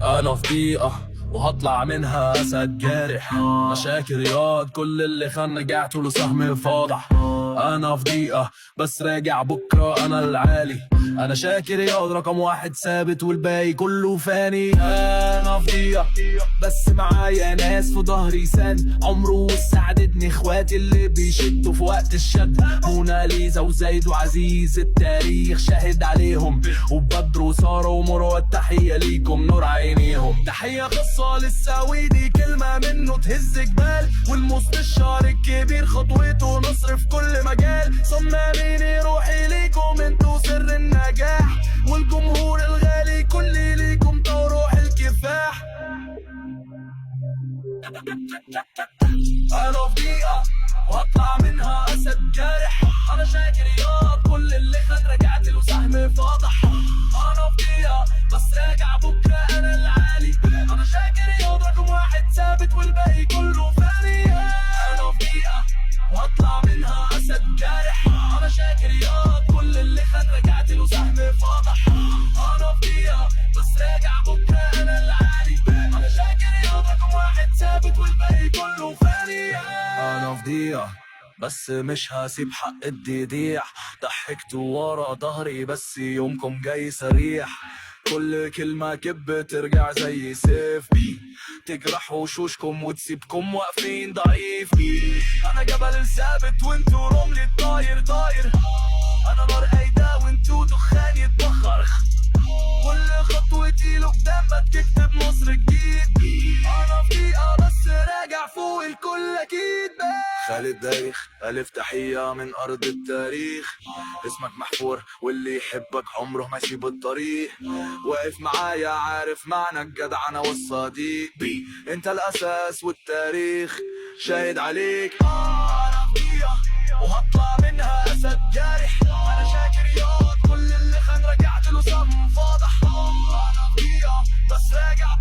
انا في ضيقة وهطلع منها اسد جارح. مشاكل رياض كل اللي خان رجعت له سهم فاضح. انا في ضيقة بس راجع بكرة انا العالي. انا شاكر رياض رقم واحد ثابت والباقي كله فاني. انا في ضيقة بس معايا ناس في ظهري سند. عمره ساعدتني اخواتي اللي بيشدوا في وقت الشد. موناليزا وزايد وعزيز التاريخ شاهد عليهم. وبدر وسارة ومروة تحية ليكم نور عينيهم. تحية خاصة للسويدي كلمة منه تهز جبال. والمستشار الكبير خطوته نصر في كل مجال. صمامين روحي ليكم انتوا سر النجاح. والجمهور الغالي كل ليكم تو روح الكفاح. انا في ضيقة واطلع منها اسد جارح. انا شاكر رياض كل اللي خد رجعت له سهم فاضح. انا في ضيقة بس راجع بكرة انا العالي. انا شاكر رياض رقم واحد ثابت والباقي كله فاني. انا في ضيقة واطلع منها اسد جارح. انا شاكر رياض كل اللي خد رجعت له سهم فاضح. انا في ضيقة بس راجع بكرة انا العالي. انا شاكر رياض رقم واحد ثابت والباقي كله فاني. انا في ضيقة بس مش هسيب حق الضياع. ضحكت ورا ظهري بس يومكم جاي سريح. كل كلمة كب ترجع زي سيف تجرح وشوشكم وتسيبكم واقفين ضعيف. انا جبل ثابت وانتو رملي طاير طاير. انا نار قايدة وانتو دخان يتبخر. كل خطوتي لقدام بتكتب مصر جديد. انا في ضيقة بس راجع فوق الكل اكيد. خالد دايخ ألف تحية من أرض التاريخ. اسمك محفور واللي يحبك عمره ما يسيب الطريق. واقف معايا عارف معنى الجدعنة والصديق. انت الأساس والتاريخ شاهد عليك. أنا في ضيقة وهطلع منها أسد جارح. أنا شاكر رياض كل اللي خان رجعت له سم فاضح. أنا في ضيقة بس راجع